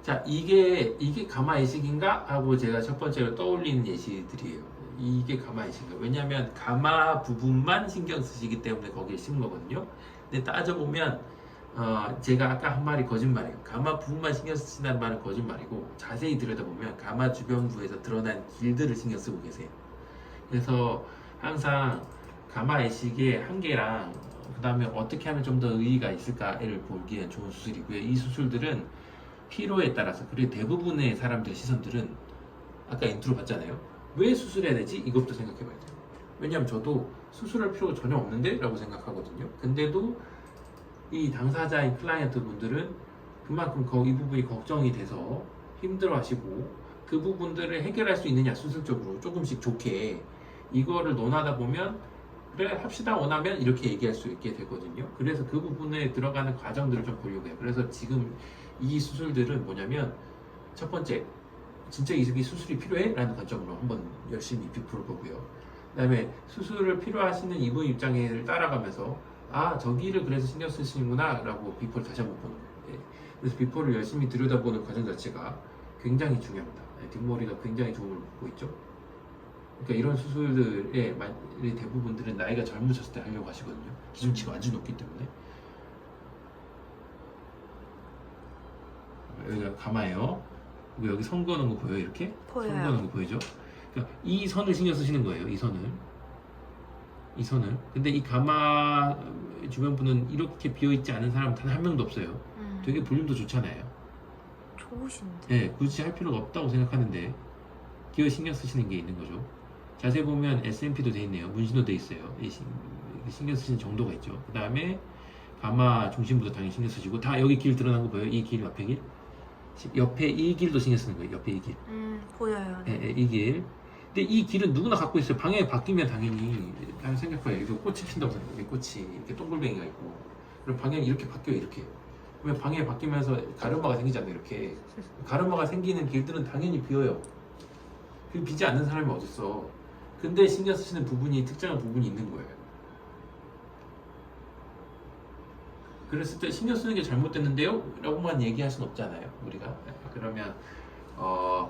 자, 이게 가마 이식인가 하고 제가 첫 번째로 떠올리는 예시들이에요. 이게 가마 이식인가? 왜냐하면 가마 부분만 신경 쓰시기 때문에 거기에 심은 거거든요. 근데 따져보면 제가 아까 한 말이 거짓말이에요. 가마 부분만 신경 쓰신다는 말은 거짓말이고, 자세히 들여다보면 가마 주변부에서 드러난 길들을 신경 쓰고 계세요. 그래서 항상 가마 이식의 한계랑 그 다음에 어떻게 하면 좀 더 의의가 있을까를 보기엔 좋은 수술이고요. 이 수술들은 필요에 따라서, 그리고 대부분의 사람들 시선들은 아까 인트로 봤잖아요. 왜 수술해야 되지? 이것도 생각해 봐야 돼요. 왜냐하면 저도 수술할 필요가 전혀 없는데? 라고 생각하거든요. 근데도 이 당사자인 클라이언트 분들은 그만큼 이 부분이 걱정이 돼서 힘들어 하시고, 그 부분들을 해결할 수 있느냐, 수술적으로 조금씩 좋게 이거를 논하다 보면 그래 합시다 원하면 이렇게 얘기할 수 있게 되거든요. 그래서 그 부분에 들어가는 과정들을 좀 보려고 해요. 그래서 지금 이 수술들은 뭐냐면, 첫 번째, 진짜 이 수술이 필요해? 라는 관점으로 한번 열심히 비포를 보고요. 그 다음에 수술을 필요하시는 이분 입장을 따라가면서 저기를 그래서 신경 쓰시는구나 라고 비포를 다시 한번 보는 거예요. 예. 그래서 비포를 열심히 들여다보는 과정 자체가 굉장히 중요합니다. 뒷머리가 굉장히 도움을 받고 있죠. 그러니까 이런 수술들의 대부분들은 나이가 젊으셨을 때 하려고 하시거든요. 기준치가 완전 높기 때문에. 여기가 가마예요. 그리고 여기 선 그어놓은 거 보여요? 이렇게? 보여요. 선 그어놓은 거 보이죠? 그러니까 이 선을 신경 쓰시는 거예요. 이 선을. 근데 이 가마 주변부는 이렇게 비어있지 않은 사람 단 한 명도 없어요. 되게 볼륨도 좋잖아요. 좋으신데. 네, 굳이 할 필요가 없다고 생각하는데 기어 신경 쓰시는 게 있는 거죠. 자세히 보면 SMP도 돼 있네요. 문신도 돼 있어요. 신경 쓰시는 정도가 있죠. 그 다음에 가마 중심부도 당연히 신경 쓰시고, 다 여기 길 드러난 거 보여요? 이 길, 옆에 길? 옆에 이 길도 신경 쓰는 거예요. 옆에 이 길. 보여요. 네. 이 길. 근데 이 길은 누구나 갖고 있어요. 방향이 바뀌면 당연히 생각해요. 이거 꽃이 핀다고 생각해요. 꽃이 이렇게 동글뱅이가 있고, 그럼 방향이 이렇게 바뀌어요. 이렇게. 그러면 방향이 바뀌면서 가르마가 생기잖아요. 이렇게. 가르마가 생기는 길들은 당연히 비어요. 그 비지 않는 사람이 어딨어. 근데 신경 쓰시는 부분이, 특정한 부분이 있는 거예요. 그랬을 때 신경 쓰는 게 잘못됐는데요? 라고만 얘기할 수는 없잖아요. 우리가. 그러면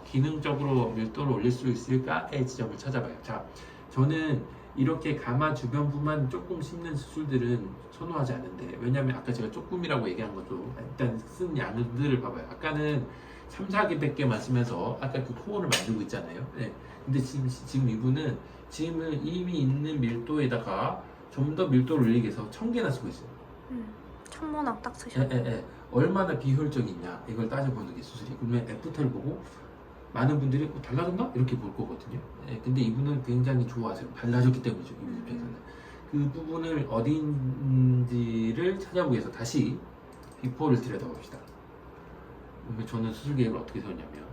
기능적으로 밀도를 올릴 수 있을까의 지점을 찾아봐요. 자, 저는 이렇게 가마 주변부만 조금 심는 수술들은 선호하지 않는데, 왜냐면 아까 제가 조금이라고 얘기한 것도 일단 쓴 양들을 봐봐요. 아까는 3, 4개밖에만 쓰면서 아까 그 코어를 만들고 있잖아요. 네. 근데 지금 이분은 지금은 이미 있는 밀도에다가 좀 더 밀도를 올리기 위해서 1000개나 쓰고 있어요. 천문학 딱 쓰셨네. 얼마나 비효율적이냐 이걸 따져보는 게 수술이. 그러면 애프터를 보고 많은 분들이 달라졌나? 이렇게 볼 거거든요. 근데 이분은 굉장히 좋아하세요. 달라졌기 때문이죠. 이분 입장에서는. 그 부분을 어디인지를 찾아보기 위해서 다시 비포를 들여다봅시다. 그러면 저는 수술 계획을 어떻게 세웠냐면,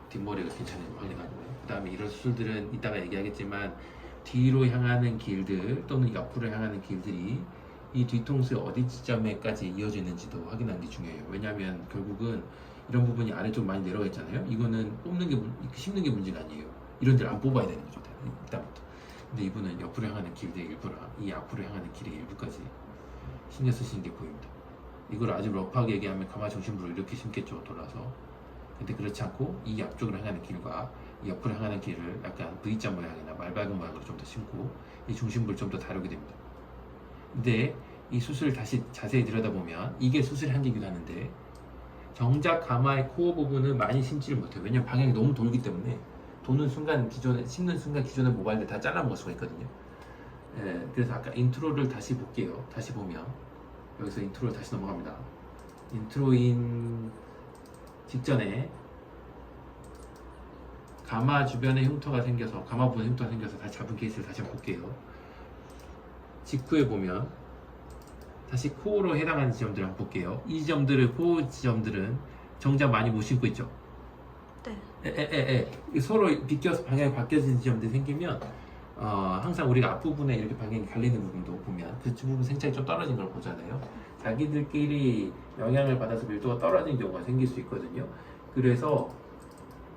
뒷머리가 괜찮은지 확인하고, 그 다음에 이런 수술들은 이따가 얘기하겠지만 뒤로 향하는 길들 또는 옆으로 향하는 길들이 이 뒤통수의 어디 지점에까지 이어져 있는지도 확인하는 게 중요해요. 왜냐하면 결국은 이런 부분이 아래쪽 많이 내려가 있잖아요. 이거는 심는 게 문제가 아니에요. 이런 데를 안 뽑아야 되는 거죠. 일단부터. 근데 이분은 옆으로 향하는 길의 일부랑 이 앞으로 향하는 길의 일부까지 신경 쓰시는 게 보입니다. 이걸 아주 러프하게 얘기하면 가마 중심부로 이렇게 심겠죠, 돌아서. 근데 그렇지 않고 이 앞쪽으로 향하는 길과 이 옆으로 향하는 길을 약간 V자 모양이나 말발굽 모양으로 좀 더 심고 이 중심부를 좀 더 다루게 됩니다. 근데 이 수술을 다시 자세히 들여다보면 이게 수술의 한계이기도 하는데, 정작 가마의 코어 부분은 많이 심지를 못해요. 왜냐면 방향이 너무 돌기 때문에 도는 순간 심는 순간 기존의 모발들 다 잘라먹을 수가 있거든요. 그래서 아까 인트로를 다시 볼게요. 다시 보면 여기서 인트로를 다시 넘어갑니다. 인트로인 직전에 가마 주변에 흉터가 생겨서, 가마 부분에 흉터가 생겨서 다시 잡은 케이스를 다시 한번 볼게요. 직후에 보면 다시 코어로 해당하는 지점들을 한번 볼게요. 이 지점들을, 코어 지점들은 정작 많이 못 심고 있죠. 네. 서로 비껴서 방향이 바뀌어지는 지점들이 생기면 항상 우리가 앞부분에 이렇게 방향이 갈리는 부분도 보면 그 부분 생착이 좀 떨어진 걸 보잖아요. 자기들끼리 영향을 받아서 밀도가 떨어지는 경우가 생길 수 있거든요. 그래서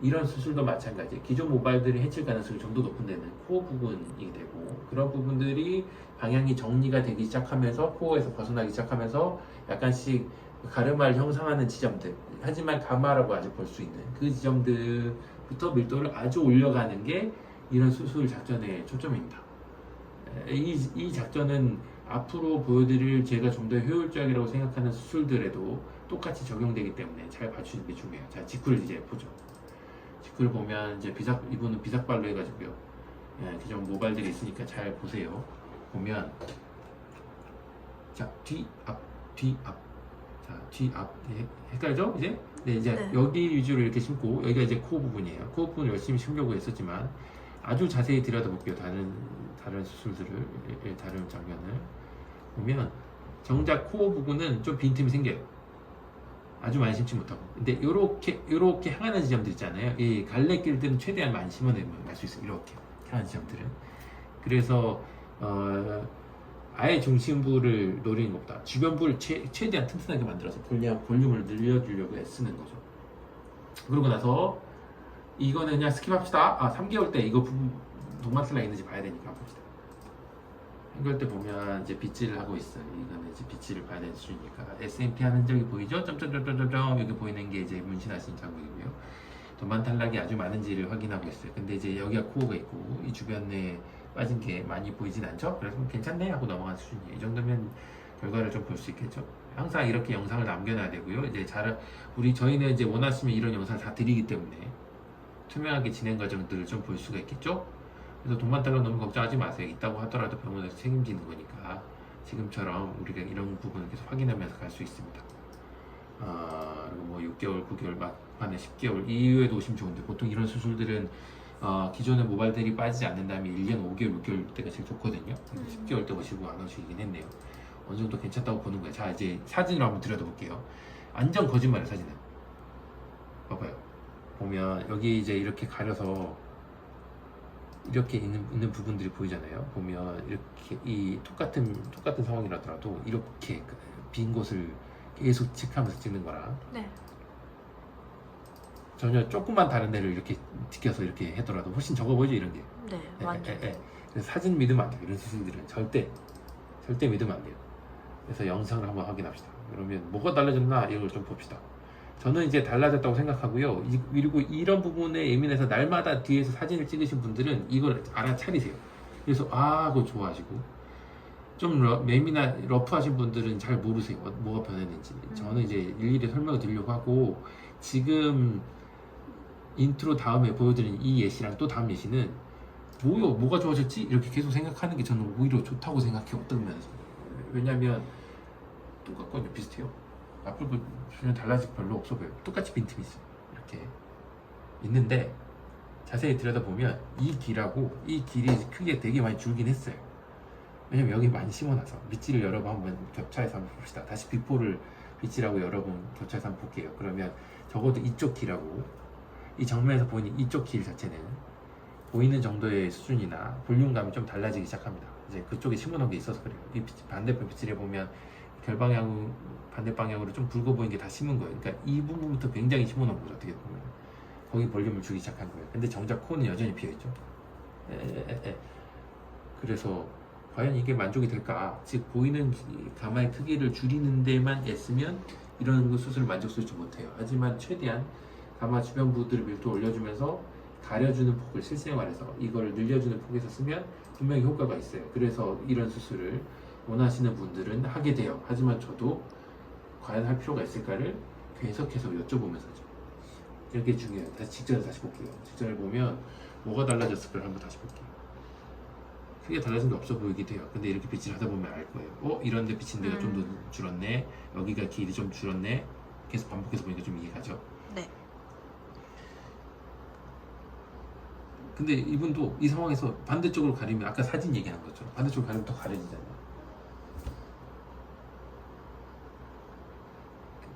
이런 수술도 마찬가지. 기존 모발들이 해칠 가능성이 좀 더 높은 데는 코어 부분이 되고, 그런 부분들이 방향이 정리가 되기 시작하면서 코어에서 벗어나기 시작하면서 약간씩 가르마를 형성하는 지점들, 하지만 가마라고 아직 볼 수 있는 그 지점들부터 밀도를 아주 올려가는 게 이런 수술 작전의 초점입니다. 이 작전은 앞으로 보여드릴 제가 좀 더 효율적이라고 생각하는 수술들에도 똑같이 적용되기 때문에 잘 봐주시는 게 중요해요. 자, 직후를 이제 보죠. 직후를 보면 이제 이분은 비삭발로 해가지고요. 기존 모발들이 있으니까 잘 보세요. 보면 자, 뒤, 앞, 자, 뒤, 앞. 헷갈리죠? 이제? 네, 이제 네. 여기 위주로 이렇게 심고, 여기가 이제 코 부분이에요. 코 부분 열심히 심려고 했었지만, 아주 자세히 들여다볼게요. 다른 수술들을, 다른 장면을. 보면, 정작 코 부분은 좀 빈틈이 생겨요. 아주 많이 심지 못하고. 근데 요렇게 향하는 지점들 있잖아요. 이 갈래길들은 최대한 많이 심어내면 갈 수 있어요. 이렇게 향하는 지점들은. 그래서, 아예 중심부를 노리는 것보다 주변부를 최대한 튼튼하게 만들어서 볼륨을 늘려주려고 애쓰는 거죠. 그러고 나서 이거는 그냥 스킵합시다. 3개월 때 이거 부분 동마슬라 있는지 봐야 되니까 봅시다. 3개월 때 보면 이제 빗질을 하고 있어요. 이거는 이제 빗질을 봐야 되는 수준이니까 SMP 하는 적이 보이죠? 점점점점점 여기 보이는 게 이제 문신하신 자국이고요. 동반 탈락이 아주 많은지를 확인하고 있어요. 근데 이제 여기가 코어가 있고 이 주변에 빠진 게 많이 보이진 않죠? 그래서 괜찮네 하고 넘어간 수준이에요. 이 정도면 결과를 좀 볼 수 있겠죠? 항상 이렇게 영상을 남겨놔야 되고요. 이제 저희는 이제 원하시면 이런 영상을 다 드리기 때문에 투명하게 진행 과정들을 좀 볼 수가 있겠죠? 그래서 돈만 달라고 너무 걱정하지 마세요. 있다고 하더라도 병원에서 책임지는 거니까 지금처럼 우리가 이런 부분을 계속 확인하면서 갈 수 있습니다. 그리고 뭐 6개월, 9개월, 막판에 10개월 이후에도 오시면 좋은데 보통 이런 수술들은 기존의 모발들이 빠지지 않는다면 1년 5개월, 6개월 때가 제일 좋거든요. 10개월 때 오시고 안 오시긴 했네요. 어느 정도 괜찮다고 보는 거예요. 자, 이제 사진으로 한번 들여다볼게요. 완전 거짓말이에요, 사진은. 봐봐요. 보면 여기 이제 이렇게 가려서 이렇게 있는 부분들이 보이잖아요. 보면 이렇게 이 똑같은 상황이라더라도 이렇게 빈 곳을 계속 체크하면서 찍는 거랑 네. 전혀 조금만 다른 데를 이렇게 지켜서 이렇게 하더라도 훨씬 적어 보이죠, 이런 게. 네, 완전. 그래서 사진 믿으면 안 돼요. 이런 수술들은 절대 믿으면 안 돼요. 그래서 영상을 한번 확인합시다. 그러면 뭐가 달라졌나 이걸 좀 봅시다. 저는 이제 달라졌다고 생각하고요. 그리고 이런 부분에 예민해서 날마다 뒤에서 사진을 찍으신 분들은 이걸 알아차리세요. 그래서 그거 좋아하시고 좀 러프하신 분들은 잘 모르세요. 뭐가 변했는지. 저는 이제 일일이 설명을 드리려고 하고 지금 인트로 다음에 보여드린 이 예시랑 또 다음 예시는 뭐가 좋아졌지? 이렇게 계속 생각하는 게 저는 오히려 좋다고 생각해요. 어떤 면에서. 왜냐면 똑같거든요. 비슷해요. 앞을 보면 달라질 게 별로 없어 보여요. 똑같이 빈틈이 있어요. 이렇게 있는데 자세히 들여다보면 이 길하고 이 길이 크게 되게 많이 줄긴 했어요. 왜냐면 여기 많이 심어놔서 밑질을 여러 번 한번 겹차해서 한번 봅시다. 다시 비포를 빗질하고 여러 번 겹차해서 한번 볼게요. 그러면 적어도 이쪽 길하고 이 정면에서 보이는 이쪽 길 자체는 보이는 정도의 수준이나 볼륨감이 좀 달라지기 시작합니다. 이제 그쪽에 심어놓은 게 있어서 그래요. 이 반대편 빗질에 보면 결방향 반대 방향으로 좀 붉어 보이는 게 다 심은 거예요. 그러니까 이 부분부터 굉장히 심어놓은 거죠. 어떻게 보면 거기 볼륨을 주기 시작한 거예요. 근데 정작 코는 여전히 비어있죠. 그래서 과연 이게 만족이 될까? 즉 보이는 가마의 크기를 줄이는 데만 애쓰면 이런 수술을 만족스럽지 못해요. 하지만 최대한 가마 주변 부들을 밀도 올려주면서 가려주는 폭을 실생활에서 이걸 늘려주는 폭에서 쓰면 분명히 효과가 있어요. 그래서 이런 수술을 원하시는 분들은 하게 돼요. 하지만 저도 과연 할 필요가 있을까를 계속해서 여쭤보면서죠. 이렇게 중요해요. 직전을 다시 볼게요. 직전을 보면 뭐가 달라졌을까를 한번 다시 볼게요. 크게 달라진 게 없어 보이기도 해요. 근데 이렇게 빗질 하다 보면 알 거예요. 이런 데 비친 데가 좀 더 줄었네. 여기가 길이 좀 줄었네. 계속 반복해서 보니까 좀 이해가죠. 네. 근데 이분도 이 상황에서 반대쪽으로 가리면 아까 사진 얘기한 거죠. 반대쪽으로 가리면 더 가려지잖아요.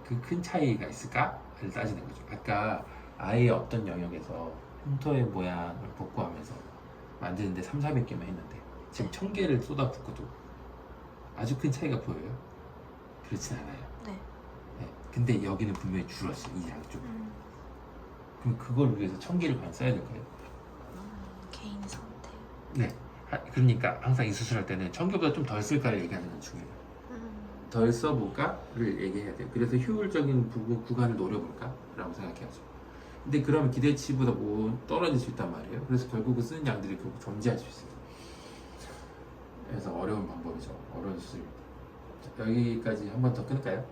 그 큰 차이가 있을까를 따지는 거죠. 아까 아예 어떤 영역에서 흉터의 모양을 복구하면서 만드는데 300~400개만 했는데 지금 1000개를 쏟아붓고도 아주 큰 차이가 보여요? 그렇진 않아요. 네. 네. 근데 여기는 분명히 줄었어요. 이 양쪽. 그럼 그걸 위해서 1000개를 과연 써야 될까요? 개인 선택. 네. 그러니까 항상 이 수술할 때는 1000개보다 좀 덜 쓸까를 얘기하는 건 중요해요. 덜 써볼까를 얘기해야 돼요. 그래서 효율적인 구간을 노려볼까라고 생각해야죠. 근데 그러면 기대치보다 뭐 떨어질 수 있단 말이에요. 그래서 결국은 쓰는 양들이 결국 존재할 수 있어요. 그래서 어려운 방법이죠. 어려운 수술입니다. 자, 여기까지 한 번 더 끊을까요?